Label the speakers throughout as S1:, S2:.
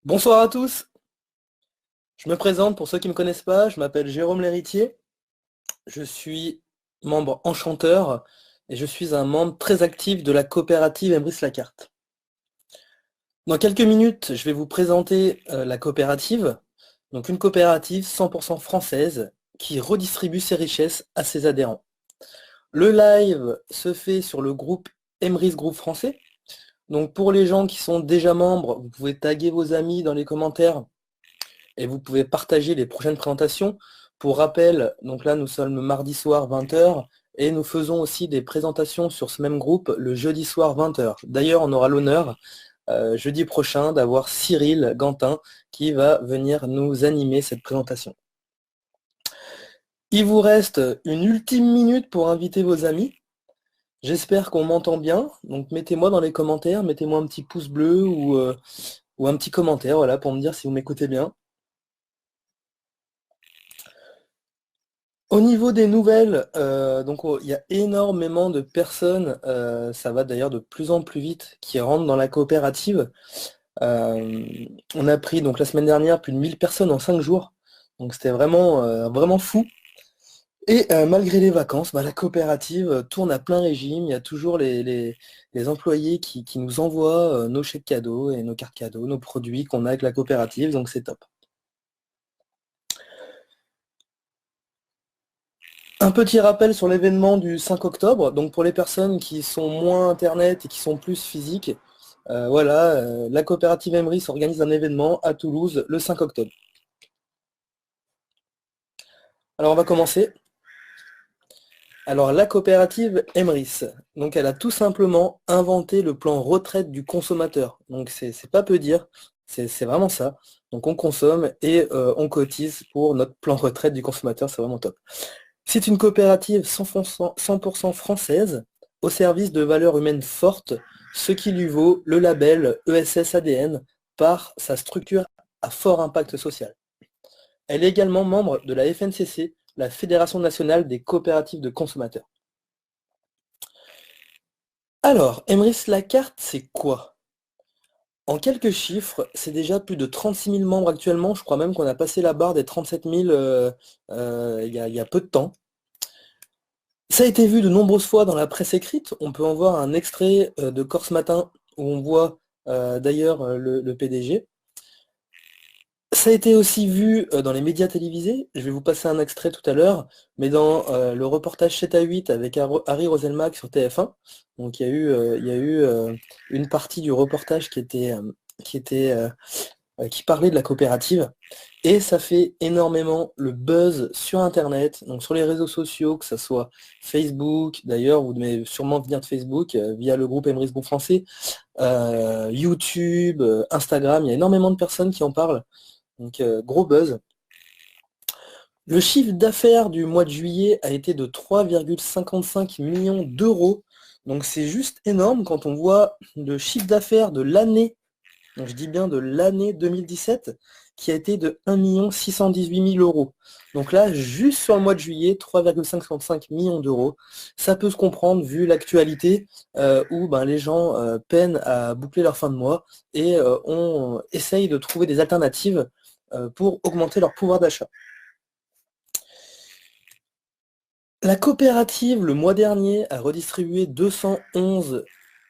S1: Bonsoir à tous, je me présente pour ceux qui ne me connaissent pas, je m'appelle Jérôme Lhéritier, je suis membre enchanteur et je suis un membre très actif de la coopérative Emrys-Lacarte. Dans quelques minutes, je vais vous présenter la coopérative, donc une coopérative 100% française qui redistribue ses richesses à ses adhérents. Le live se fait sur le groupe Emrys Groupe Français, donc pour les gens qui sont déjà membres, vous pouvez taguer vos amis dans les commentaires et vous pouvez partager les prochaines présentations. Pour rappel, donc là nous sommes le mardi soir 20h et nous faisons aussi des présentations sur ce même groupe le jeudi soir 20h. D'ailleurs, on aura l'honneur jeudi prochain d'avoir Cyril Gantin qui va venir nous animer cette présentation. Il vous reste une ultime minute pour inviter vos amis. J'espère qu'on m'entend bien, donc mettez-moi dans les commentaires, mettez-moi un petit pouce bleu ou un petit commentaire, voilà, pour me dire si vous m'écoutez bien. Au niveau des nouvelles, il y a énormément de personnes, ça va d'ailleurs de plus en plus vite, qui rentrent dans la coopérative. On a pris donc la semaine dernière plus de 1000 personnes en 5 jours, donc c'était vraiment fou. Et malgré les vacances, la coopérative tourne à plein régime, il y a toujours les employés qui nous envoient nos chèques cadeaux et nos cartes cadeaux, nos produits qu'on a avec la coopérative, donc c'est top. Un petit rappel sur l'événement du 5 octobre, donc pour les personnes qui sont moins internet et qui sont plus physiques, la coopérative Emrys organise un événement à Toulouse le 5 octobre. Alors on va commencer. Alors la coopérative Emrys, donc elle a tout simplement inventé le plan retraite du consommateur. Donc c'est pas peu dire, c'est vraiment ça. Donc on consomme et on cotise pour notre plan retraite du consommateur, c'est vraiment top. C'est une coopérative 100% française au service de valeurs humaines fortes, ce qui lui vaut le label ESS-ADN par sa structure à fort impact social. Elle est également membre de la FNCC, la Fédération nationale des coopératives de consommateurs. Alors, Emrys-Lacarte, c'est quoi? En quelques chiffres, c'est déjà plus de 36 000 membres actuellement, je crois même qu'on a passé la barre des 37 000 il y a peu de temps. Ça a été vu de nombreuses fois dans la presse écrite, on peut en voir un extrait de Corse Matin où on voit d'ailleurs le PDG. Ça a été aussi vu dans les médias télévisés, je vais vous passer un extrait tout à l'heure, mais dans le reportage 7 à 8 avec Harry Roselmack sur TF1, donc il y a eu une partie du reportage qui parlait de la coopérative, et ça fait énormément le buzz sur Internet, donc sur les réseaux sociaux, que ce soit Facebook, d'ailleurs, vous devez sûrement venir de Facebook, via le groupe Emrys Groupe Français, YouTube, Instagram, il y a énormément de personnes qui en parlent, donc gros buzz. Le chiffre d'affaires du mois de juillet a été de 3,55 millions d'euros, donc c'est juste énorme quand on voit le chiffre d'affaires de l'année, donc je dis bien de l'année 2017, qui a été de 1 618 000 euros. Donc là, juste sur le mois de juillet, 3,55 millions d'euros. Ça peut se comprendre vu l'actualité où les gens peinent à boucler leur fin de mois et on essaye de trouver des alternatives pour augmenter leur pouvoir d'achat. La coopérative, le mois dernier, a redistribué 211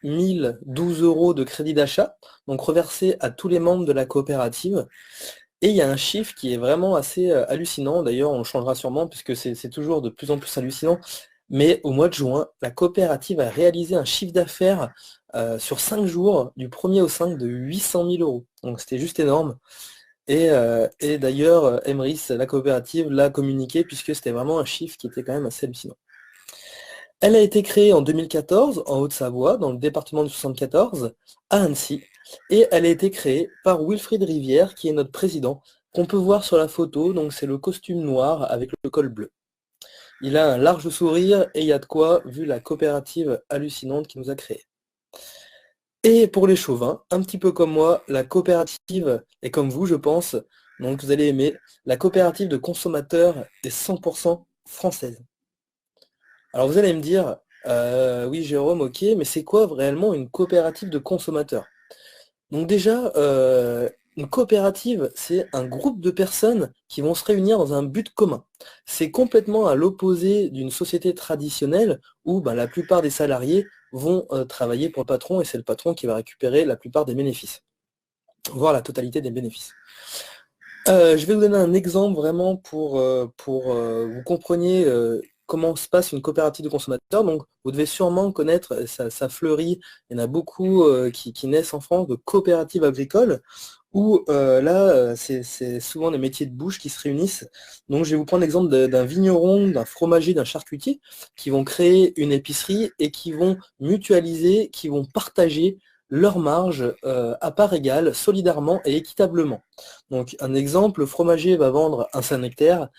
S1: 012 euros de crédit d'achat, donc reversé à tous les membres de la coopérative. Et il y a un chiffre qui est vraiment assez hallucinant, d'ailleurs on le changera sûrement puisque c'est toujours de plus en plus hallucinant, mais au mois de juin, la coopérative a réalisé un chiffre d'affaires sur 5 jours, du 1er au 5, de 800 000 euros. Donc c'était juste énorme. Et d'ailleurs, Emrys, la coopérative, l'a communiqué puisque c'était vraiment un chiffre qui était quand même assez hallucinant. Elle a été créée en 2014 en Haute-Savoie, dans le département du 74, à Annecy, et elle a été créée par Wilfried Rivière, qui est notre président, qu'on peut voir sur la photo, donc c'est le costume noir avec le col bleu. Il a un large sourire et il y a de quoi, vu la coopérative hallucinante qu'il nous a créée. Et pour les chauvins, un petit peu comme moi, la coopérative, et comme vous je pense, donc vous allez aimer, la coopérative de consommateurs est 100% française. Alors vous allez me dire, Oui, Jérôme, ok, mais c'est quoi réellement une coopérative de consommateurs? Donc déjà, une coopérative, c'est un groupe de personnes qui vont se réunir dans un but commun. C'est complètement à l'opposé d'une société traditionnelle où ben, la plupart des salariés vont travailler pour le patron et c'est le patron qui va récupérer la plupart des bénéfices, voire la totalité des bénéfices. Je vais vous donner un exemple vraiment pour vous compreniez comment se passe une coopérative de consommateurs. Donc, vous devez sûrement connaître, ça fleurit, il y en a beaucoup qui naissent en France de coopératives agricoles, où là, c'est souvent les métiers de bouche qui se réunissent. Donc, je vais vous prendre l'exemple d'un vigneron, d'un fromager, d'un charcutier, qui vont créer une épicerie et qui vont mutualiser, qui vont partager leur marge à part égale, solidairement et équitablement. Donc un exemple, le fromager va vendre un Saint-Nectaire,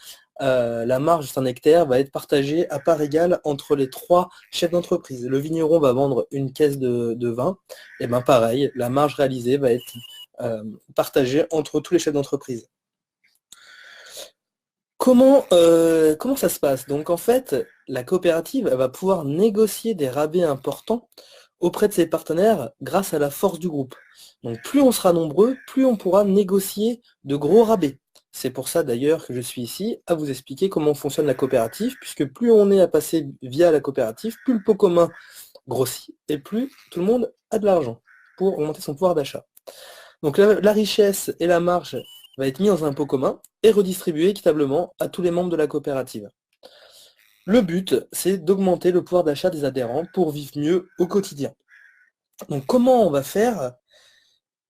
S1: la marge Saint-Nectaire va être partagée à part égale entre les trois chefs d'entreprise. Le vigneron va vendre une caisse de vin, et bien pareil, la marge réalisée va être partagée entre tous les chefs d'entreprise. Comment ça se passe? Donc en fait, la coopérative elle va pouvoir négocier des rabais importants auprès de ses partenaires grâce à la force du groupe. Donc plus on sera nombreux, plus on pourra négocier de gros rabais. C'est pour ça d'ailleurs que je suis ici à vous expliquer comment fonctionne la coopérative, puisque plus on est à passer via la coopérative, plus le pot commun grossit et plus tout le monde a de l'argent pour augmenter son pouvoir d'achat. Donc la richesse et la marge va être mis dans un pot commun et redistribuée équitablement à tous les membres de la coopérative. Le but, c'est d'augmenter le pouvoir d'achat des adhérents pour vivre mieux au quotidien. Donc comment on va faire?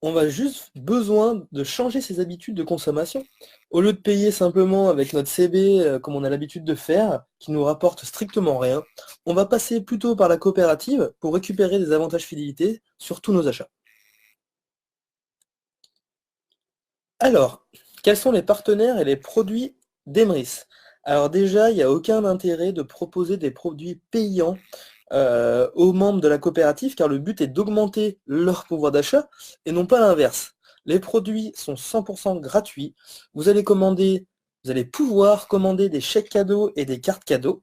S1: On va juste besoin de changer ses habitudes de consommation. Au lieu de payer simplement avec notre CB, comme on a l'habitude de faire, qui nous rapporte strictement rien, on va passer plutôt par la coopérative pour récupérer des avantages fidélité sur tous nos achats. Alors, quels sont les partenaires et les produits d'Emrys? Alors déjà, il n'y a aucun intérêt de proposer des produits payants aux membres de la coopérative, car le but est d'augmenter leur pouvoir d'achat et non pas l'inverse. Les produits sont 100% gratuits. Vous allez vous allez pouvoir commander des chèques cadeaux et des cartes cadeaux.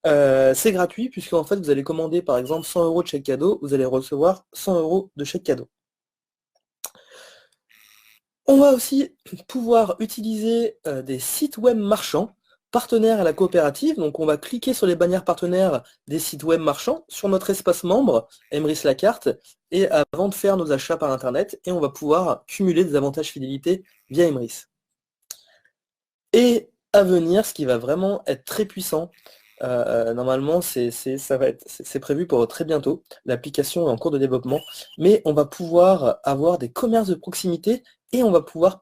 S1: C'est gratuit puisque en fait vous allez commander par exemple 100 € de chèque cadeau, vous allez recevoir 100 € de chèque cadeau. On va aussi pouvoir utiliser des sites web marchands partenaires à la coopérative. Donc on va cliquer sur les bannières partenaires des sites web marchands sur notre espace membre, Emrys la carte, et avant de faire nos achats par internet, et on va pouvoir cumuler des avantages fidélité via Emrys. Et à venir, ce qui va vraiment être très puissant, normalement c'est prévu pour très bientôt, l'application est en cours de développement, mais on va pouvoir avoir des commerces de proximité et on va pouvoir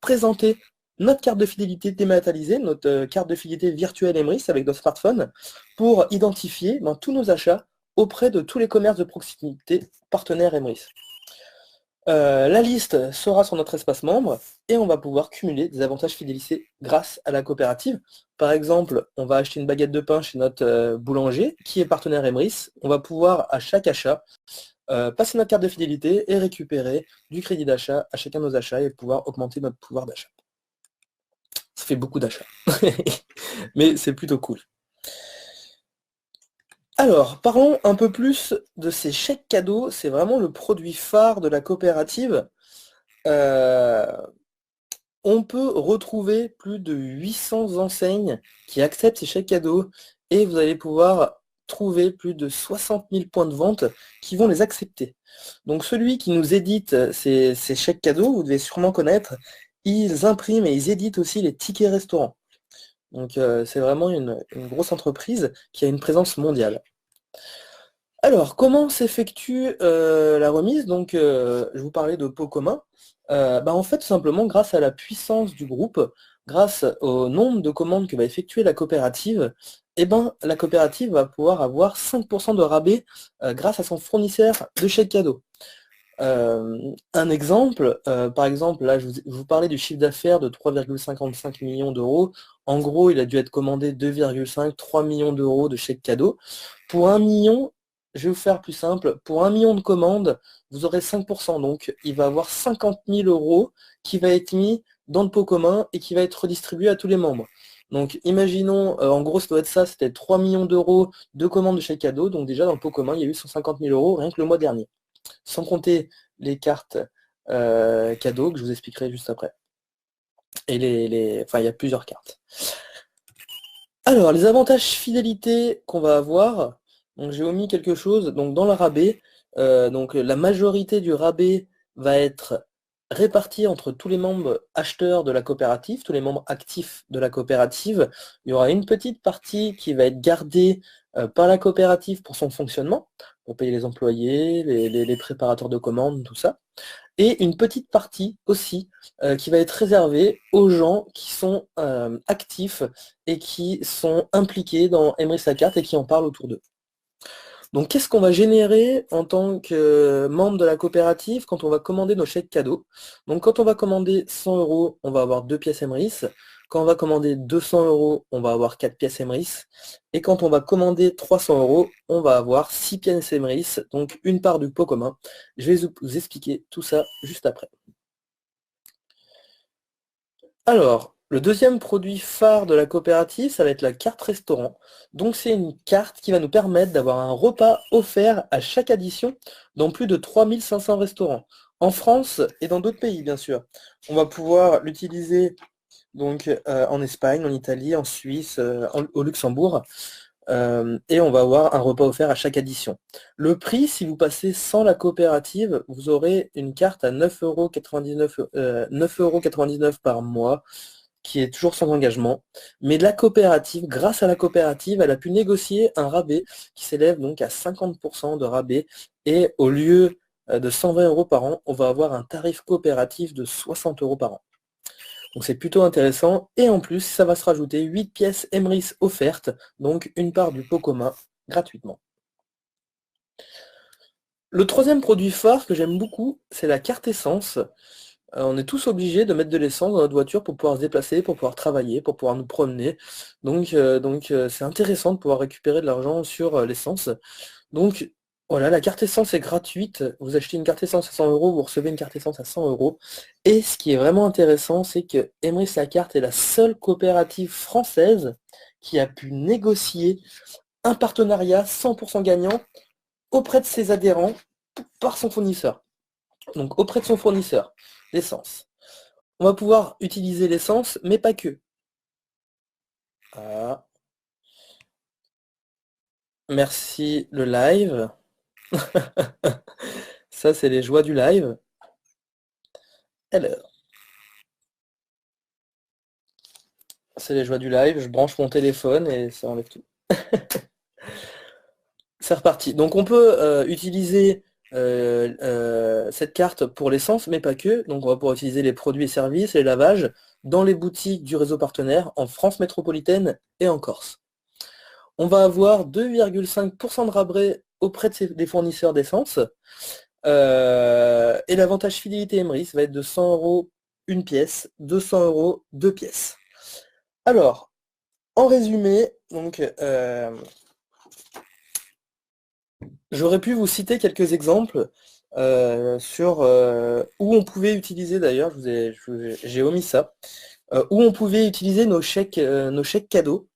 S1: présenter notre carte de fidélité dématérialisée, notre carte de fidélité virtuelle Emrys avec notre smartphone, pour identifier tous nos achats auprès de tous les commerces de proximité partenaires Emrys. La liste sera sur notre espace membre et on va pouvoir cumuler des avantages fidélisés grâce à la coopérative. Par exemple, on va acheter une baguette de pain chez notre boulanger qui est partenaire Emrys. On va pouvoir à chaque achat passer notre carte de fidélité et récupérer du crédit d'achat à chacun de nos achats et pouvoir augmenter notre pouvoir d'achat. Ça fait beaucoup d'achats, mais c'est plutôt cool. Alors, parlons un peu plus de ces chèques cadeaux. C'est vraiment le produit phare de la coopérative. On peut retrouver plus de 800 enseignes qui acceptent ces chèques cadeaux et vous allez pouvoir trouver plus de 60 000 points de vente qui vont les accepter. Donc celui qui nous édite ces chèques cadeaux, vous devez sûrement connaître, ils impriment et ils éditent aussi les tickets restaurants. Donc c'est vraiment une grosse entreprise qui a une présence mondiale. Alors, comment s'effectue la remise? Donc, je vous parlais de pot commun. En fait, tout simplement, grâce à la puissance du groupe, grâce au nombre de commandes que va effectuer la coopérative, la coopérative va pouvoir avoir 5% de rabais grâce à son fournisseur de chèques cadeaux. Un exemple, par exemple, là, je vous parlais du chiffre d'affaires de 3,55 millions d'euros. En gros, il a dû être commandé 2,5-3 millions d'euros de chèques cadeaux. Pour 1 million, je vais vous faire plus simple, pour 1 million de commandes, vous aurez 5%, donc il va avoir 50 000 € qui va être mis dans le pot commun et qui va être redistribué à tous les membres. Donc imaginons, en gros ça doit être ça, c'était 3 millions d'euros de commandes de chèques cadeaux, donc déjà dans le pot commun, il y a eu 150 000 euros rien que le mois dernier. Sans compter les cartes cadeaux que je vous expliquerai juste après. Et enfin, il y a plusieurs cartes. Alors, les avantages fidélité qu'on va avoir, donc j'ai omis quelque chose, donc dans le rabais, donc la majorité du rabais va être répartie entre tous les membres acheteurs de la coopérative, tous les membres actifs de la coopérative. Il y aura une petite partie qui va être gardée par la coopérative pour son fonctionnement, pour payer les employés, les préparateurs de commandes, tout ça. Et une petite partie aussi qui va être réservée aux gens qui sont actifs et qui sont impliqués dans Emery sa carte et qui en parlent autour d'eux. Donc qu'est-ce qu'on va générer en tant que membre de la coopérative quand on va commander nos chèques cadeaux? Donc quand on va commander 100 euros, on va avoir 2 pièces Emeris. Quand on va commander 200 euros, on va avoir 4 pièces Emeris. Et quand on va commander 300 euros, on va avoir 6 pièces Emeris, donc une part du pot commun. Je vais vous expliquer tout ça juste après. Alors, le deuxième produit phare de la coopérative, ça va être la carte restaurant. Donc c'est une carte qui va nous permettre d'avoir un repas offert à chaque addition dans plus de 3500 restaurants. En France et dans d'autres pays, bien sûr. On va pouvoir l'utiliser donc en Espagne, en Italie, en Suisse, au Luxembourg. Et on va avoir un repas offert à chaque addition. Le prix, si vous passez sans la coopérative, vous aurez une carte à 9,99 € par mois, qui est toujours sans engagement. Mais la coopérative, grâce à la coopérative, elle a pu négocier un rabais qui s'élève donc à 50% de rabais. Et au lieu de 120 € par an, on va avoir un tarif coopératif de 60 € par an. Donc c'est plutôt intéressant. Et en plus, ça va se rajouter 8 pièces Emeris offertes, donc une part du pot commun gratuitement. Le troisième produit phare que j'aime beaucoup, c'est la carte essence. On est tous obligés de mettre de l'essence dans notre voiture pour pouvoir se déplacer, pour pouvoir travailler, pour pouvoir nous promener. Donc c'est intéressant de pouvoir récupérer de l'argent sur l'essence. Donc voilà, la carte essence est gratuite. Vous achetez une carte essence à 100 euros, vous recevez une carte essence à 100 euros. Et ce qui est vraiment intéressant, c'est que Emeris la carte est la seule coopérative française qui a pu négocier un partenariat 100% gagnant auprès de ses adhérents par son fournisseur. Donc auprès de son fournisseur, l'essence. On va pouvoir utiliser l'essence, mais pas que. Ah. Merci le live. Ça, c'est les joies du live. Alors, c'est les joies du live. Je branche mon téléphone et ça enlève tout. C'est reparti. Donc on peut utiliser cette carte pour l'essence, mais pas que. Donc on va pouvoir utiliser les produits et services, les lavages, dans les boutiques du réseau partenaire en France métropolitaine et en Corse. On va avoir 2,5% de rabais auprès des fournisseurs d'essence. Et l'avantage fidélité Emeris va être de 100 € une pièce, 200 € deux pièces. Alors, en résumé, donc j'aurais pu vous citer quelques exemples sur où on pouvait utiliser, d'ailleurs, j'ai omis ça, où on pouvait utiliser nos chèques cadeaux.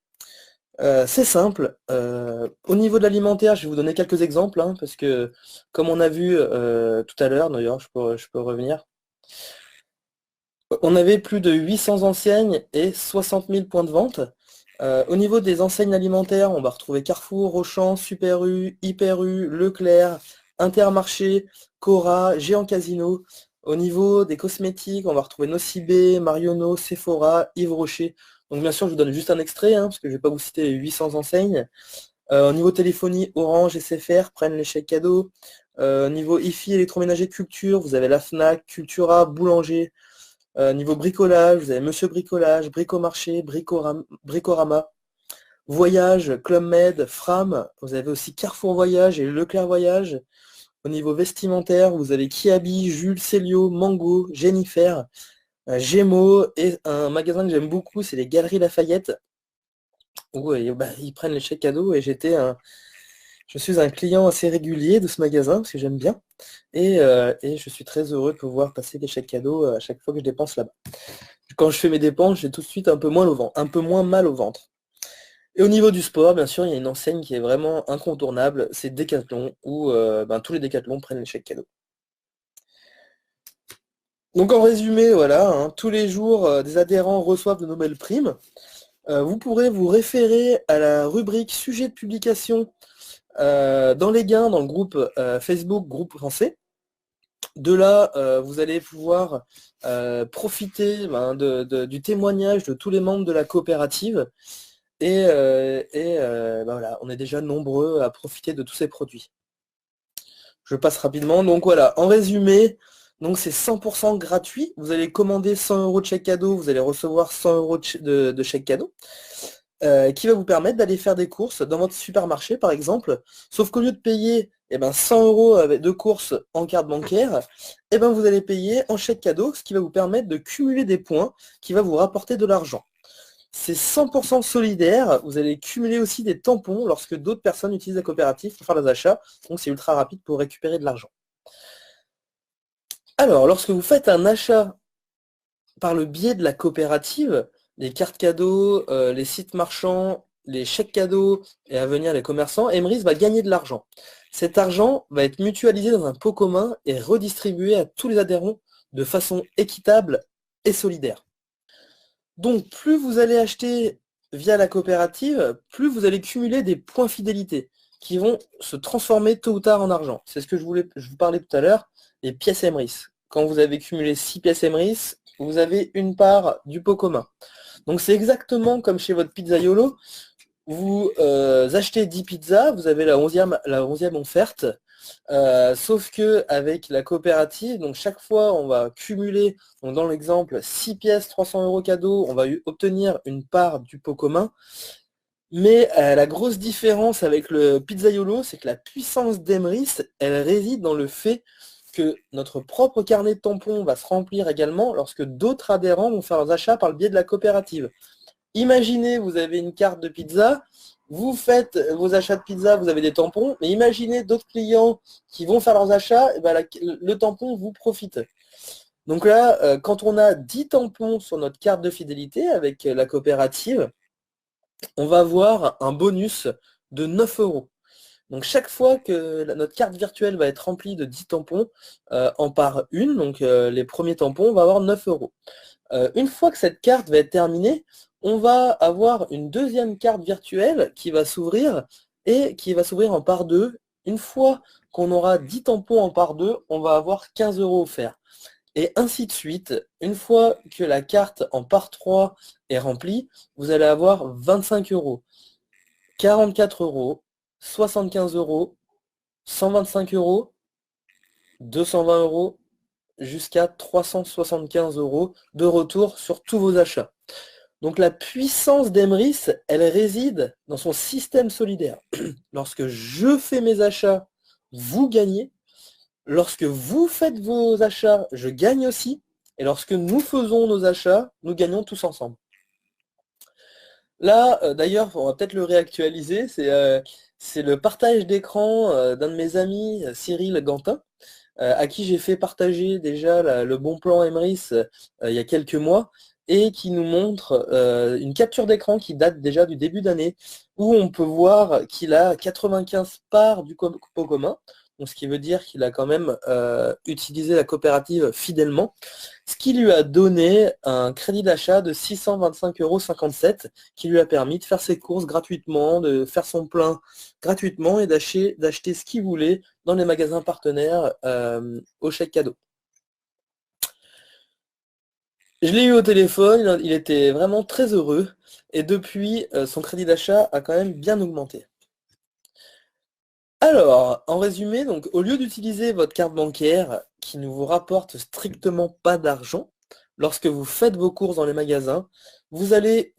S1: C'est simple. Au niveau de l'alimentaire, je vais vous donner quelques exemples, hein, parce que comme on a vu tout à l'heure, d'ailleurs, je peux revenir. On avait plus de 800 enseignes et 60 000 points de vente. Au niveau des enseignes alimentaires, on va retrouver Carrefour, Auchan, Super U, Hyper U, Leclerc, Intermarché, Cora, Géant Casino. Au niveau des cosmétiques, on va retrouver Nocibé, Marionneau, Sephora, Yves Rocher. Donc bien sûr, je vous donne juste un extrait, hein, parce que je ne vais pas vous citer 800 enseignes. Au niveau téléphonie, Orange, SFR prennent les chèques cadeaux. Niveau IFI, électroménager, culture, vous avez la FNAC, Cultura, Boulanger. Niveau bricolage, vous avez Monsieur Bricolage, Bricomarché, Bricorama, Voyage, Club Med, Fram, vous avez aussi Carrefour Voyage et Leclerc Voyage. Au niveau vestimentaire, vous avez Kiabi, Jules, Célio, Mango, Jennifer, Gémeaux et un magasin que j'aime beaucoup, c'est les Galeries Lafayette, où ils prennent les chèques cadeaux et je suis un client assez régulier de ce magasin parce que j'aime bien et je suis très heureux de pouvoir passer des chèques cadeaux à chaque fois que je dépense là-bas. Quand je fais mes dépenses, j'ai tout de suite un peu un peu moins mal au ventre. Et au niveau du sport, bien sûr, il y a une enseigne qui est vraiment incontournable, c'est Decathlon, où tous les Decathlon prennent les chèques cadeaux. Donc en résumé, voilà, hein, tous les jours, des adhérents reçoivent de nouvelles primes. Vous pourrez vous référer à la rubrique sujet de publication dans les gains, dans le groupe Facebook, groupe français. De là, vous allez pouvoir profiter du témoignage de tous les membres de la coopérative. Voilà, on est déjà nombreux à profiter de tous ces produits. Je passe rapidement. Donc voilà, en résumé, donc c'est 100% gratuit. Vous allez commander 100 € de chèque cadeau, vous allez recevoir 100 € de chèque cadeau, qui va vous permettre d'aller faire des courses dans votre supermarché, par exemple. Sauf qu'au lieu de payer 100 € de courses en carte bancaire, vous allez payer en chèque cadeau, ce qui va vous permettre de cumuler des points qui va vous rapporter de l'argent. C'est 100% solidaire. Vous allez cumuler aussi des tampons lorsque d'autres personnes utilisent la coopérative pour faire des achats. Donc c'est ultra rapide pour récupérer de l'argent. Alors, lorsque vous faites un achat par le biais de la coopérative, les cartes cadeaux, les sites marchands, les chèques cadeaux et à venir les commerçants, Emrys va gagner de l'argent. Cet argent va être mutualisé dans un pot commun et redistribué à tous les adhérents de façon équitable et solidaire. Donc, plus vous allez acheter via la coopérative, plus vous allez cumuler des points fidélité qui vont se transformer tôt ou tard en argent. C'est ce que je vous parlais tout à l'heure, les pièces Emrys. Quand vous avez cumulé 6 pièces Emrys, vous avez une part du pot commun. Donc c'est exactement comme chez votre pizzaiolo. Vous achetez 10 pizzas, vous avez la 11e offerte. Sauf que avec la coopérative, donc chaque fois on va cumuler, donc dans l'exemple 6 pièces, 300 € cadeau, on va obtenir une part du pot commun. Mais la grosse différence avec le pizzaiolo, c'est que la puissance d'Emrys, elle réside dans le fait que notre propre carnet de tampons va se remplir également lorsque d'autres adhérents vont faire leurs achats par le biais de la coopérative. Imaginez, vous avez une carte de pizza, vous faites vos achats de pizza, vous avez des tampons, mais imaginez d'autres clients qui vont faire leurs achats, le tampon vous profite. Donc là, quand on a 10 tampons sur notre carte de fidélité avec la coopérative, on va avoir un bonus de 9 €. Donc chaque fois que notre carte virtuelle va être remplie de 10 tampons, en part une, donc les premiers tampons, on va avoir 9 €. Une fois que cette carte va être terminée, on va avoir une deuxième carte virtuelle qui va s'ouvrir et qui va s'ouvrir en part 2. Une fois qu'on aura 10 tampons en part 2, on va avoir 15 € offerts. Et ainsi de suite, une fois que la carte en part 3 est remplie, vous allez avoir 25 €, 44 €, 75 €, 125 €, 220 € jusqu'à 375 € de retour sur tous vos achats. Donc la puissance d'Emrys, elle réside dans son système solidaire. Lorsque je fais mes achats, vous gagnez. Lorsque vous faites vos achats, je gagne aussi. Et lorsque nous faisons nos achats, nous gagnons tous ensemble. Là, d'ailleurs, on va peut-être le réactualiser. C'est le partage d'écran d'un de mes amis, Cyril Gantin, à qui j'ai fait partager déjà le bon plan Emrys il y a quelques mois, et qui nous montre une capture d'écran qui date déjà du début d'année, où on peut voir qu'il a 95 parts du pot commun, donc ce qui veut dire qu'il a quand même utilisé la coopérative fidèlement, ce qui lui a donné un crédit d'achat de 625,57 € qui lui a permis de faire ses courses gratuitement, de faire son plein gratuitement et d'acheter ce qu'il voulait dans les magasins partenaires au chèque cadeau. Je l'ai eu au téléphone, il était vraiment très heureux et depuis, son crédit d'achat a quand même bien augmenté. Alors, en résumé, donc, au lieu d'utiliser votre carte bancaire qui ne vous rapporte strictement pas d'argent, lorsque vous faites vos courses dans les magasins, vous allez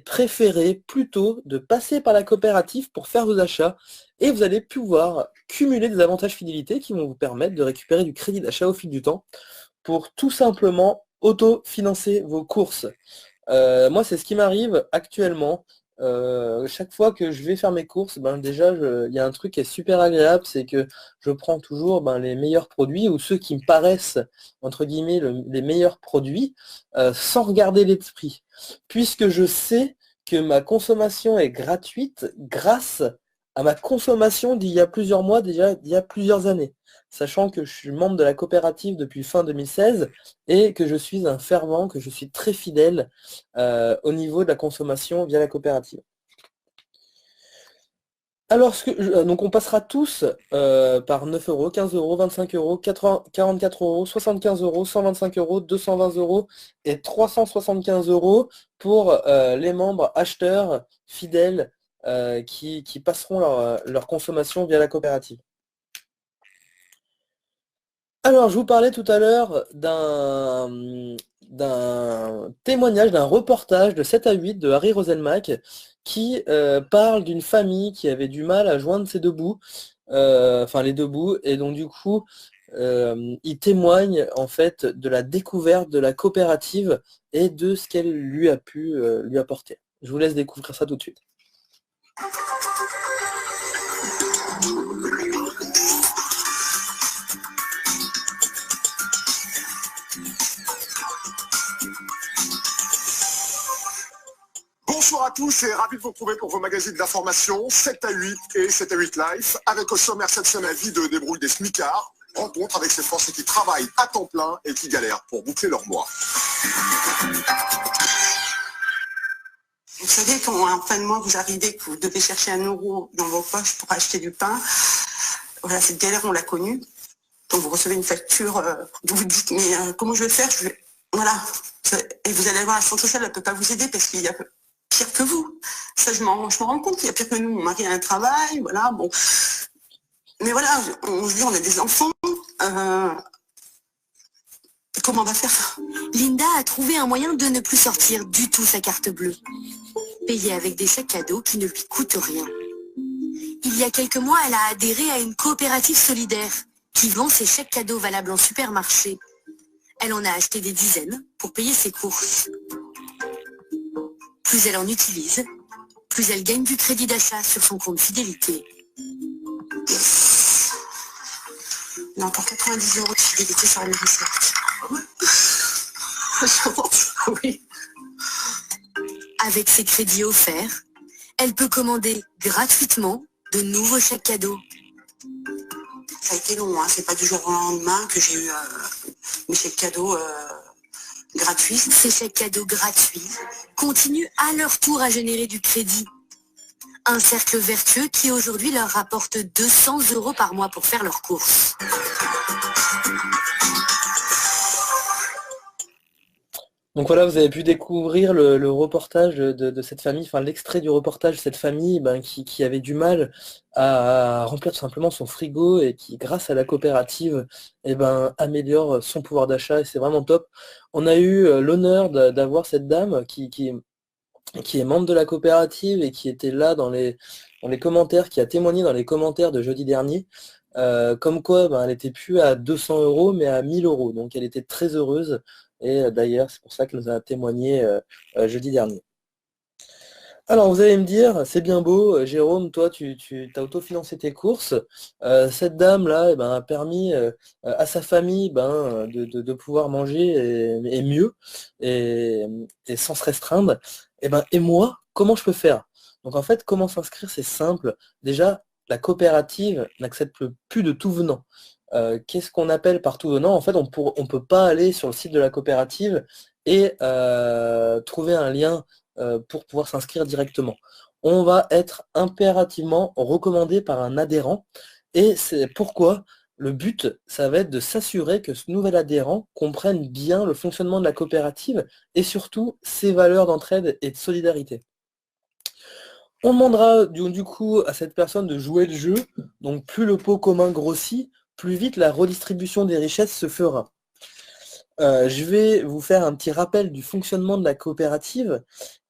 S1: préférer plutôt de passer par la coopérative pour faire vos achats et vous allez pouvoir cumuler des avantages fidélité qui vont vous permettre de récupérer du crédit d'achat au fil du temps pour tout simplement auto-financer vos courses. Moi, c'est ce qui m'arrive actuellement. chaque fois que je vais faire mes courses, ben déjà, il y a un truc qui est super agréable, c'est que je prends toujours les meilleurs produits ou ceux qui me paraissent, entre guillemets, les meilleurs produits, sans regarder les prix. Puisque je sais que ma consommation est gratuite grâce à ma consommation d'il y a plusieurs mois, déjà d'il y a plusieurs années. Sachant que je suis membre de la coopérative depuis fin 2016 et que je suis un fervent, que je suis très fidèle au niveau de la consommation via la coopérative. Alors, donc on passera tous par 9 euros, 15 euros, 25 euros, 44 euros, 75 euros, 125 euros, 220 euros et 375 euros pour les membres acheteurs fidèles qui passeront leur consommation via la coopérative. Alors, je vous parlais tout à l'heure d'un témoignage, d'un reportage de 7 à 8 de Harry Roselmack qui parle d'une famille qui avait du mal à joindre ses deux bouts, enfin les deux bouts, et donc du coup, il témoigne en fait de la découverte de la coopérative et de ce qu'elle lui a pu lui apporter. Je vous laisse découvrir ça tout de suite.
S2: Bonjour à tous et ravi de vous retrouver pour vos magazines d'information 7 à 8 et 7 à 8 Life, avec au sommaire cette semaine avis de débrouille des smicards, rencontre avec ces Français qui travaillent à temps plein et qui galèrent pour boucler leur mois.
S3: Vous savez, quand en fin de mois vous arrivez, que vous devez chercher 1 euro dans vos poches pour acheter du pain, voilà, cette galère on l'a connue. Donc vous recevez une facture, vous vous dites mais comment je vais faire, voilà. Et vous allez voir, la centre sociale, elle ne peut pas vous aider parce qu'il y a pire que vous. Ça, je m'en rends compte, il y a pire que nous. Mon mari a un travail, voilà, bon. Mais voilà, on se dit, on a des enfants. Comment on va faire?
S4: Linda a trouvé un moyen de ne plus sortir du tout sa carte bleue. Payer avec des chèques cadeaux qui ne lui coûtent rien. Il y a quelques mois, elle a adhéré à une coopérative solidaire qui vend ses chèques cadeaux valables en supermarché. Elle en a acheté des dizaines pour payer ses courses. Plus elle en utilise, plus elle gagne du crédit d'achat sur son compte fidélité.
S3: Il y a encore 90 euros de fidélité sur les recettes. Oui.
S4: Avec ses crédits offerts, elle peut commander gratuitement de nouveaux chèques cadeaux.
S3: Ça a été long, hein. C'est pas du jour au lendemain que j'ai eu mes chèques cadeaux gratuits.
S4: Ces chèques cadeaux gratuits continuent à leur tour à générer du crédit. Un cercle vertueux qui aujourd'hui leur rapporte 200 euros par mois pour faire leurs courses.
S1: Donc voilà, vous avez pu découvrir le reportage de cette famille, enfin l'extrait du reportage de cette famille qui avait du mal à remplir tout simplement son frigo et qui, grâce à la coopérative, améliore son pouvoir d'achat et c'est vraiment top. On a eu l'honneur d'avoir cette dame qui est membre de la coopérative et qui était là dans les commentaires, qui a témoigné dans les commentaires de jeudi dernier, comme quoi elle n'était plus à 200 euros mais à 1000 euros. Donc elle était très heureuse et d'ailleurs c'est pour ça qu'elle nous a témoigné jeudi dernier. Alors vous allez me dire, c'est bien beau, Jérôme, toi tu as autofinancé tes courses. Cette dame-là a permis à sa famille de pouvoir manger et mieux et sans se restreindre. Et moi, comment je peux faire? Donc en fait, comment s'inscrire, c'est simple. Déjà, la coopérative n'accepte plus de tout venant. Qu'est-ce qu'on appelle par tout venant? En fait, on ne peut pas aller sur le site de la coopérative et trouver un lien pour pouvoir s'inscrire directement. On va être impérativement recommandé par un adhérent et c'est pourquoi le but, ça va être de s'assurer que ce nouvel adhérent comprenne bien le fonctionnement de la coopérative et surtout ses valeurs d'entraide et de solidarité. On demandera du coup à cette personne de jouer le jeu, donc plus le pot commun grossit, plus vite la redistribution des richesses se fera. Je vais vous faire un petit rappel du fonctionnement de la coopérative.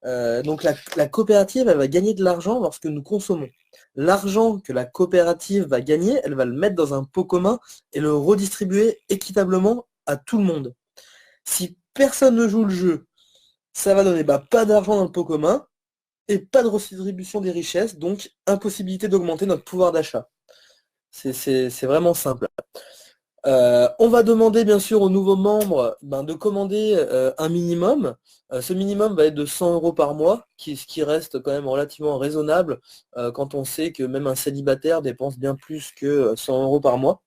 S1: Donc la coopérative, elle va gagner de l'argent lorsque nous consommons. L'argent que la coopérative va gagner, elle va le mettre dans un pot commun et le redistribuer équitablement à tout le monde. Si personne ne joue le jeu, ça va donner pas d'argent dans le pot commun, et pas de redistribution des richesses, donc impossibilité d'augmenter notre pouvoir d'achat. C'est vraiment simple. On va demander bien sûr aux nouveaux membres de commander un minimum. Ce minimum va être de 100 € par mois, ce qui reste quand même relativement raisonnable quand on sait que même un célibataire dépense bien plus que 100 € par mois.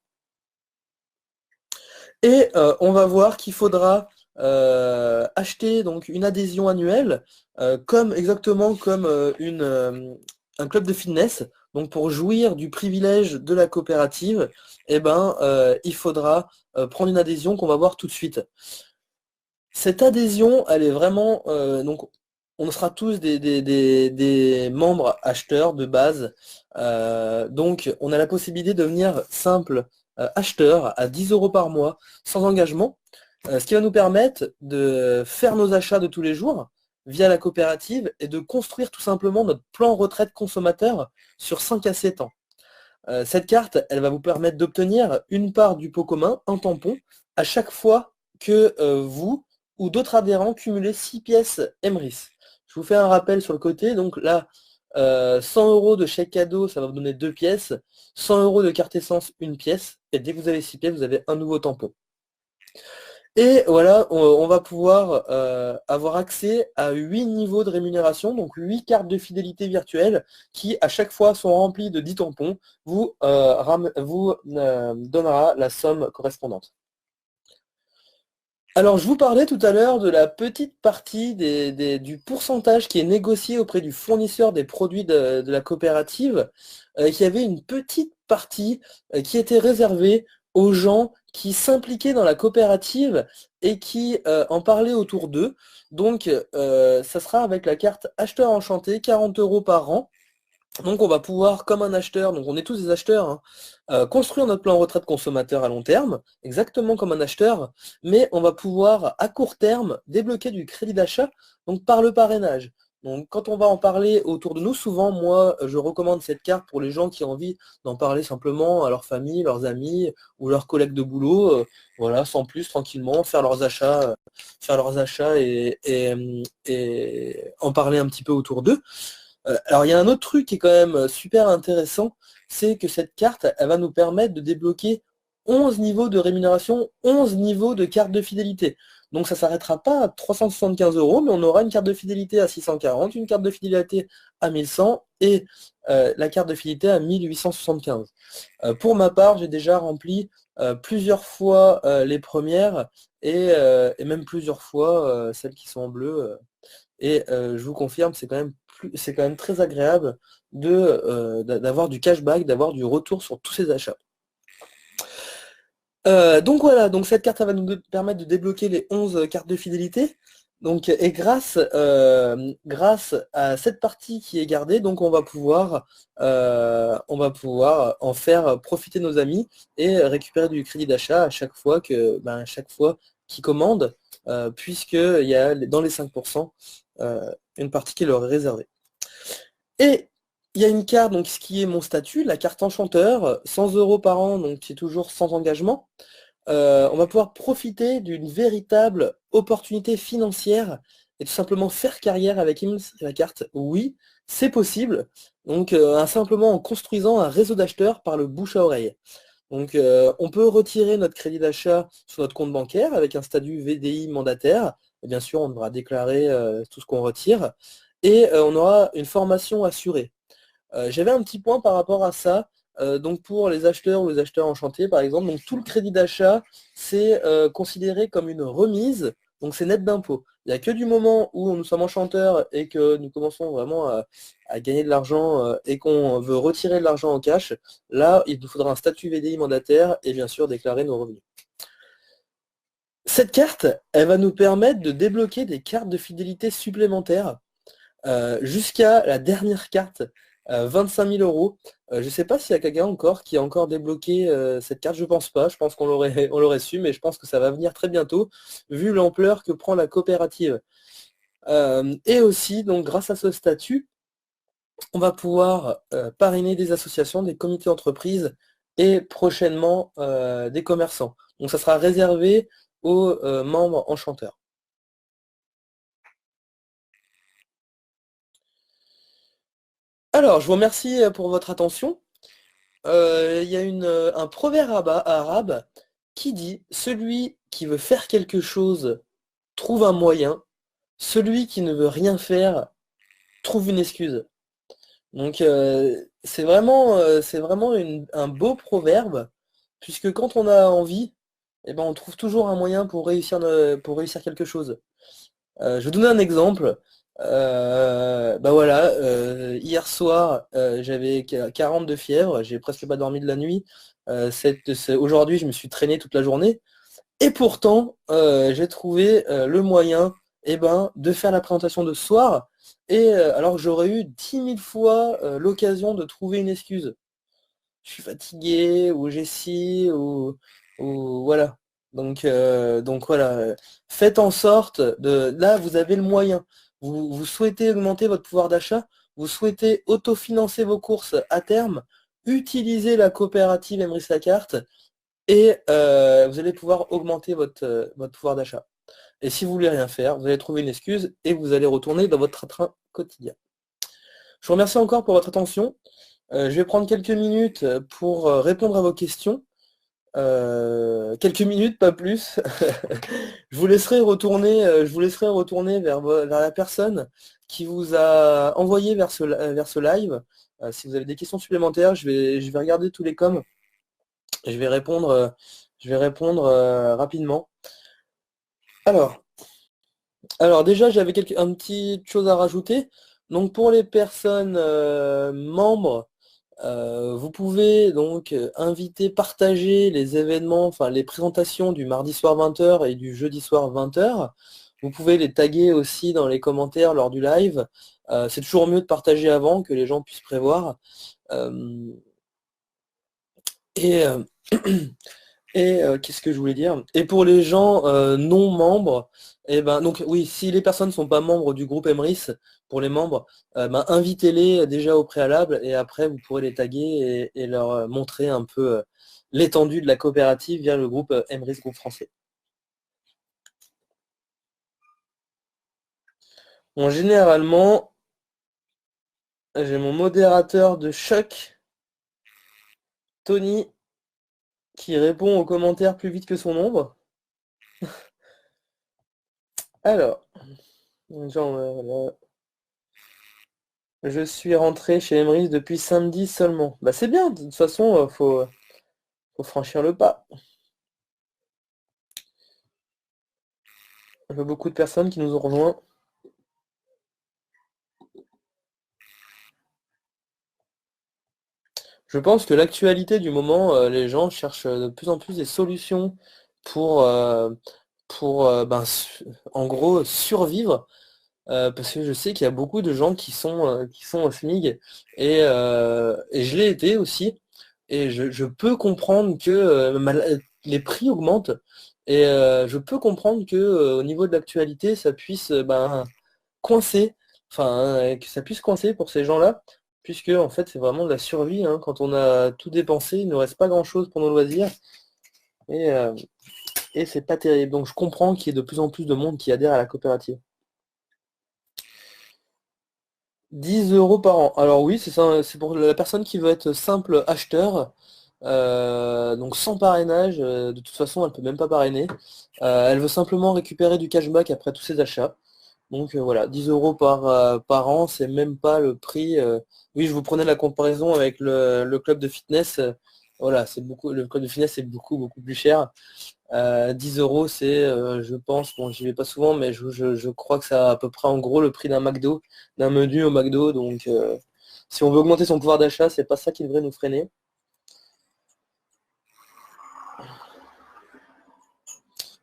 S1: Et on va voir qu'il faudra acheter donc une adhésion annuelle, exactement comme un club de fitness. Donc pour jouir du privilège de la coopérative, il faudra prendre une adhésion qu'on va voir tout de suite. Cette adhésion, elle est vraiment... donc on sera tous des membres acheteurs de base. Donc on a la possibilité de devenir simple acheteur à 10 € par mois sans engagement, ce qui va nous permettre de faire nos achats de tous les jours via la coopérative et de construire tout simplement notre plan retraite consommateur sur 5 à 7 ans. Cette carte, elle va vous permettre d'obtenir une part du pot commun, un tampon, à chaque fois que vous ou d'autres adhérents cumulez 6 pièces Emrys. Je vous fais un rappel sur le côté, donc là, 100 € de chèque cadeau, ça va vous donner 2 pièces, 100 € de carte essence, une pièce, et dès que vous avez 6 pièces, vous avez un nouveau tampon. Et voilà, on va pouvoir avoir accès à 8 niveaux de rémunération, donc 8 cartes de fidélité virtuelles qui, à chaque fois, sont remplies de 10 tampons, vous donnera la somme correspondante. Alors, je vous parlais tout à l'heure de la petite partie du pourcentage qui est négocié auprès du fournisseur des produits de la coopérative, qui avait une petite partie qui était réservée aux gens qui s'impliquaient dans la coopérative et qui en parlaient autour d'eux. Donc, ça sera avec la carte acheteur enchanté, 40 € par an. Donc on va pouvoir, comme un acheteur, donc on est tous des acheteurs, construire notre plan retraite consommateur à long terme, exactement comme un acheteur, mais on va pouvoir à court terme débloquer du crédit d'achat, donc par le parrainage. Donc quand on va en parler autour de nous, souvent moi je recommande cette carte pour les gens qui ont envie d'en parler simplement à leur famille, leurs amis ou leurs collègues de boulot, voilà, sans plus, tranquillement, faire leurs achats et en parler un petit peu autour d'eux. Alors il y a un autre truc qui est quand même super intéressant, c'est que cette carte, elle va nous permettre de débloquer 11 niveaux de rémunération, 11 niveaux de carte de fidélité. Donc ça ne s'arrêtera pas à 375 €, mais on aura une carte de fidélité à 640, une carte de fidélité à 1100 et la carte de fidélité à 1875. Pour ma part, j'ai déjà rempli plusieurs fois les premières et même plusieurs fois celles qui sont en bleu. Et je vous confirme, c'est quand même très agréable d'avoir du cashback, d'avoir du retour sur tous ces achats. Donc voilà, donc cette carte va nous permettre de débloquer les 11 cartes de fidélité. Donc, et grâce à cette partie qui est gardée, donc on va pouvoir en faire profiter nos amis et récupérer du crédit d'achat à chaque fois qu'ils commandent, puisqu'il y a dans les 5% une partie qui leur est réservée. Et il y a une carte, donc ce qui est mon statut, la carte enchanteur, 100 € par an, donc c'est toujours sans engagement. On va pouvoir profiter d'une véritable opportunité financière et tout simplement faire carrière avec la carte. Oui, c'est possible. Donc simplement en construisant un réseau d'acheteurs par le bouche à oreille. Donc on peut retirer notre crédit d'achat sur notre compte bancaire avec un statut VDI mandataire. Et bien sûr, on devra déclarer tout ce qu'on retire. Et on aura une formation assurée. J'avais un petit point par rapport à ça. Donc pour les acheteurs ou les acheteurs enchantés par exemple, donc tout le crédit d'achat c'est considéré comme une remise, donc c'est net d'impôt. Il n'y a que du moment où nous sommes enchanteurs et que nous commençons vraiment à gagner de l'argent et qu'on veut retirer de l'argent en cash, là il nous faudra un statut VDI mandataire et bien sûr déclarer nos revenus. Cette carte, elle va nous permettre de débloquer des cartes de fidélité supplémentaires jusqu'à la dernière carte. 25 000 €. Je ne sais pas s'il y a quelqu'un encore qui a encore débloqué cette carte, je pense pas, je pense qu'on l'aurait su, mais je pense que ça va venir très bientôt, vu l'ampleur que prend la coopérative. Et aussi, donc grâce à ce statut, on va pouvoir parrainer des associations, des comités d'entreprise et prochainement des commerçants. Donc ça sera réservé aux membres enchanteurs. Alors, je vous remercie pour votre attention. Il y a un proverbe arabe qui dit: celui qui veut faire quelque chose trouve un moyen, celui qui ne veut rien faire trouve une excuse. Donc c'est vraiment un beau proverbe, puisque quand on a envie, eh ben, on trouve toujours un moyen pour réussir quelque chose. Je vais vous donner un exemple. Bah voilà, hier soir, j'avais 40 de fièvre, j'ai presque pas dormi de la nuit. Aujourd'hui, je me suis traîné toute la journée. Et pourtant, j'ai trouvé le moyen, eh ben, de faire la présentation de ce soir. Et alors que j'aurais eu 10 000 fois l'occasion de trouver une excuse. Je suis fatigué, ou j'ai ci, ou voilà. Donc voilà, faites en sorte de. Là, vous avez le moyen. Vous souhaitez augmenter votre pouvoir d'achat, vous souhaitez autofinancer vos courses à terme, utilisez la coopérative Emery Carte et vous allez pouvoir augmenter votre pouvoir d'achat. Et si vous voulez rien faire, vous allez trouver une excuse et vous allez retourner dans votre train quotidien. Je vous remercie encore pour votre attention. Je vais prendre quelques minutes pour répondre à vos questions. Quelques minutes, pas plus. Je vous laisserai retourner vers la personne qui vous a envoyé vers ce live. Si vous avez des questions supplémentaires, je vais regarder tous les coms et je vais répondre rapidement. Alors déjà, j'avais un petit chose à rajouter. Donc pour les personnes membres, vous pouvez donc inviter, partager les événements, enfin les présentations du mardi soir 20h et du jeudi soir 20h. Vous pouvez les taguer aussi dans les commentaires lors du live. C'est toujours mieux de partager avant que les gens puissent prévoir. Euh, et qu'est-ce que je voulais dire? Et pour les gens non membres, eh ben, donc oui, si les personnes ne sont pas membres du groupe Emrys, pour les membres, ben, invitez-les déjà au préalable et après vous pourrez les taguer et leur montrer un peu l'étendue de la coopérative via le groupe Emrys Groupe Français. Bon, généralement, j'ai mon modérateur de choc, Tony, qui répond aux commentaires plus vite que son ombre. Alors, genre, je suis rentré chez Emrys depuis samedi seulement. Bah c'est bien, de toute façon, faut franchir le pas. Il y a beaucoup de personnes qui nous ont rejoints. Je pense que l'actualité du moment, les gens cherchent de plus en plus des solutions pour, ben, en gros, survivre. Parce que je sais qu'il y a beaucoup de gens qui sont au SMIG et je l'ai été aussi. Et je peux comprendre que les prix augmentent et je peux comprendre que au niveau de l'actualité, ça puisse ben, coincer, enfin que ça puisse coincer pour ces gens-là, puisque en fait c'est vraiment de la survie, hein. Quand on a tout dépensé, il ne reste pas grand-chose pour nos loisirs et, euh, et c'est pas terrible. Donc je comprends qu'il y ait de plus en plus de monde qui adhère à la coopérative. 10 € par an. Alors oui, c'est ça, c'est pour la personne qui veut être simple acheteur, donc sans parrainage, de toute façon elle peut même pas parrainer. Elle veut simplement récupérer du cashback après tous ses achats. Donc voilà, 10 € par an, c'est même pas le prix. Oui, je vous prenais la comparaison avec le club de fitness. Voilà, c'est beaucoup, le club de fitness est beaucoup plus cher. 10 €, c'est, je pense, bon, j'y vais pas souvent, mais je crois que c'est à peu près en gros le prix d'un McDo, d'un menu au McDo. Donc, si on veut augmenter son pouvoir d'achat, c'est pas ça qui devrait nous freiner.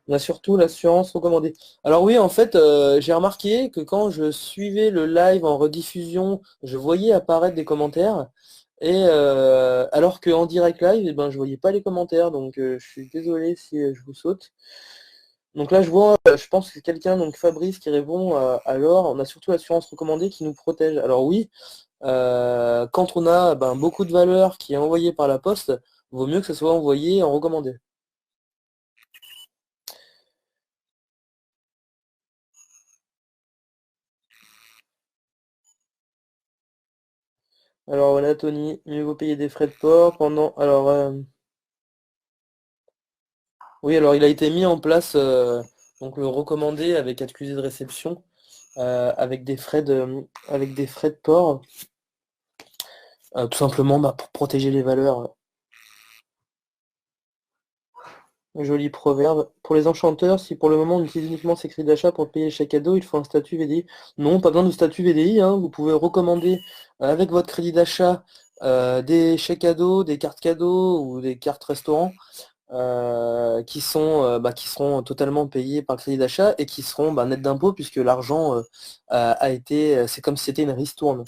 S1: On a surtout l'assurance recommandée. Alors oui, en fait, j'ai remarqué que quand je suivais le live en rediffusion, je voyais apparaître des commentaires. Et alors qu'en direct live, eh ben, je voyais pas les commentaires. Donc je suis désolé si je vous saute. Donc là, je vois, je pense que c'est quelqu'un, donc Fabrice, qui répond alors, on a surtout l'assurance recommandée qui nous protège. Alors oui, quand on a ben, beaucoup de valeur qui est envoyée par la poste, vaut mieux que ce soit envoyé en recommandé. Alors voilà, Tony, mieux vaut payer des frais de port pendant. Alors, oui, alors il a été mis en place, donc le recommandé avec accusé de réception, avec des frais de port, tout simplement pour protéger les valeurs. Joli proverbe. Pour les enchanteurs, si pour le moment on utilise uniquement ces crédits d'achat pour payer chaque cadeau, il faut un statut VDI. Non, pas besoin de statut VDI, hein. Vous pouvez recommander avec votre crédit d'achat des chèques cadeaux, des cartes cadeaux ou des cartes restaurants qui seront totalement payés par crédit d'achat et qui seront nets d'impôts puisque l'argent a été. C'est comme si c'était une ristourne.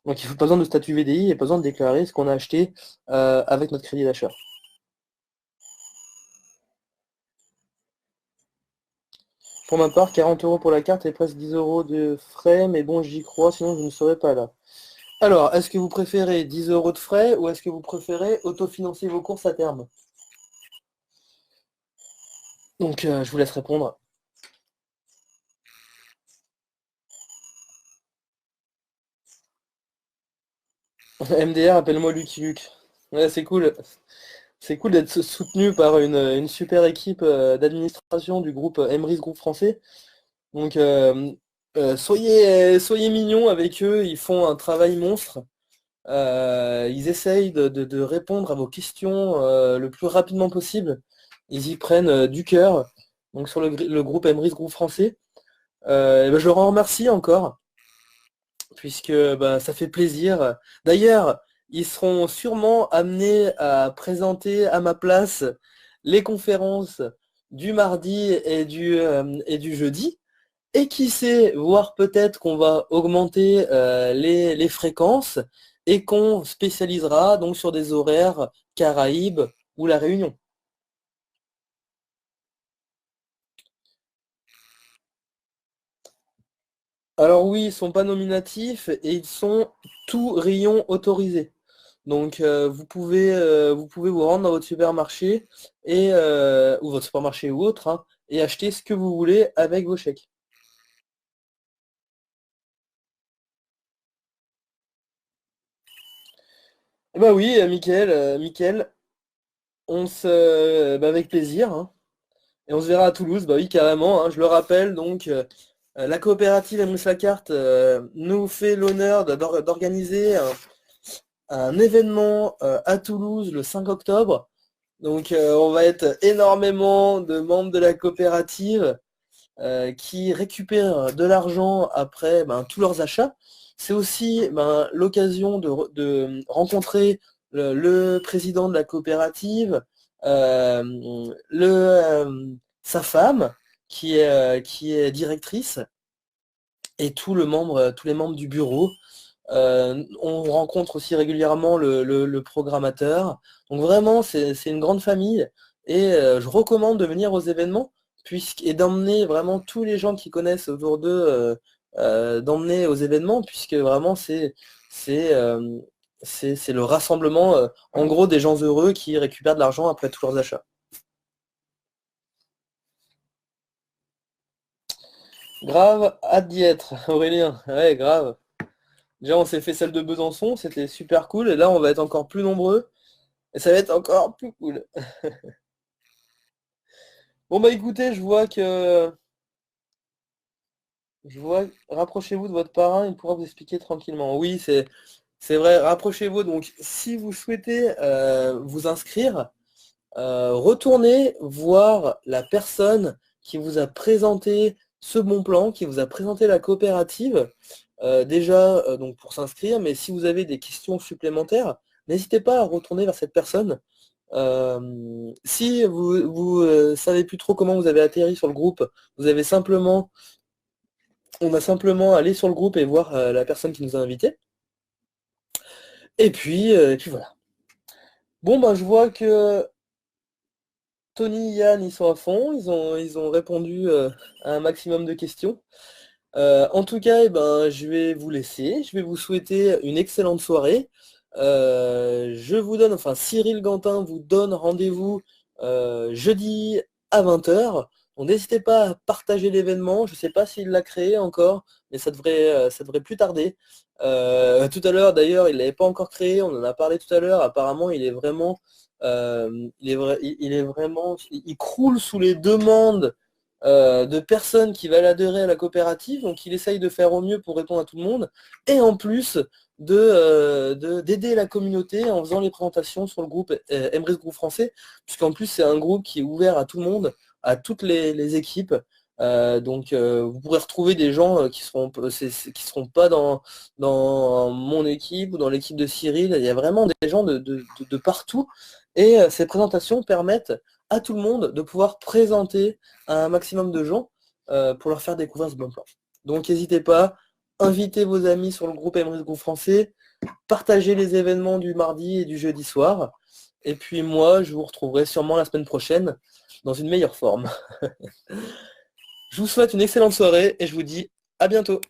S1: Donc il ne faut pas besoin de statut VDI et pas besoin de déclarer ce qu'on a acheté avec notre crédit d'achat. Pour ma part, 40 € pour la carte et presque 10 € de frais, mais bon, j'y crois, sinon je ne serais pas là. Alors, est-ce que vous préférez 10 € de frais ou est-ce que vous préférez autofinancer vos courses à terme? Donc, je vous laisse répondre. MDR, appelle-moi Lucky Luke. Ouais, c'est cool. C'est cool d'être soutenu par une super équipe d'administration du groupe Emrys Groupe Français. Donc, soyez mignons avec eux, ils font un travail monstre. Ils essayent de répondre à vos questions le plus rapidement possible. Ils y prennent du cœur. Donc sur le groupe Emrys Groupe Français. Je leur en remercie encore, puisque ça fait plaisir. D'ailleurs, ils seront sûrement amenés à présenter à ma place les conférences du mardi et du jeudi. Et qui sait, voire peut-être qu'on va augmenter les fréquences et qu'on spécialisera donc sur des horaires Caraïbes ou La Réunion. Alors oui, ils ne sont pas nominatifs et ils sont tout rayon autorisés. Donc vous pouvez vous rendre dans votre supermarché ou votre supermarché ou autre hein, et acheter ce que vous voulez avec vos chèques. Bah oui, Mickaël, avec plaisir, hein. Et on se verra à Toulouse, bah oui, carrément, hein, je le rappelle, donc la coopérative Emrys-Lacarte nous fait l'honneur d'organiser un événement à Toulouse le 5 octobre. Donc on va être énormément de membres de la coopérative qui récupèrent de l'argent après tous leurs achats. C'est aussi l'occasion de rencontrer le président de la coopérative, sa femme qui est directrice et tous les membres du bureau. On rencontre aussi régulièrement le programmateur. Donc vraiment, c'est une grande famille et je recommande de venir aux événements et d'emmener vraiment tous les gens qui connaissent autour d'eux, d'emmener aux événements, puisque vraiment c'est euh, c'est le rassemblement en gros des gens heureux qui récupèrent de l'argent après tous leurs achats. Grave, hâte d'y être, Aurélien. Ouais, grave. Déjà, on s'est fait celle de Besançon, c'était super cool, et là, on va être encore plus nombreux, et ça va être encore plus cool. Bon, bah écoutez, rapprochez-vous de votre parrain, il pourra vous expliquer tranquillement. Oui, c'est vrai, rapprochez-vous. Donc, si vous souhaitez vous inscrire, retournez voir la personne qui vous a présenté ce bon plan, qui vous a présenté la coopérative, déjà donc pour s'inscrire, mais si vous avez des questions supplémentaires, n'hésitez pas à retourner vers cette personne. Si vous savez plus trop comment vous avez atterri sur le groupe, on a simplement allé sur le groupe et voir la personne qui nous a invités. Et puis voilà. Bon, je vois que Tony et Yann, ils sont à fond, ils ont répondu à un maximum de questions. En tout cas, je vais vous laisser. Je vais vous souhaiter une excellente soirée. Cyril Gantin vous donne rendez-vous jeudi à 20 h Donc n'hésitez pas à partager l'événement. Je ne sais pas s'il l'a créé encore, mais ça devrait plus tarder. Tout à l'heure, d'ailleurs, il ne l'avait pas encore créé, on en a parlé tout à l'heure. Apparemment, il est vraiment, il croule sous les demandes de personnes qui veulent adhérer à la coopérative. Donc il essaye de faire au mieux pour répondre à tout le monde. Et en plus, d'aider la communauté en faisant les présentations sur le groupe Embrace Groupe Français, puisqu'en plus c'est un groupe qui est ouvert à tout le monde, à toutes les équipes. Vous pourrez retrouver des gens qui seront pas dans mon équipe ou dans l'équipe de Cyril. Il y a vraiment des gens de partout. Et ces présentations permettent à tout le monde de pouvoir présenter à un maximum de gens pour leur faire découvrir ce bon plan. Donc n'hésitez pas. Invitez vos amis sur le groupe Embrace Groupe Français, partagez les événements du mardi et du jeudi soir, et puis moi, je vous retrouverai sûrement la semaine prochaine dans une meilleure forme. Je vous souhaite une excellente soirée et je vous dis à bientôt.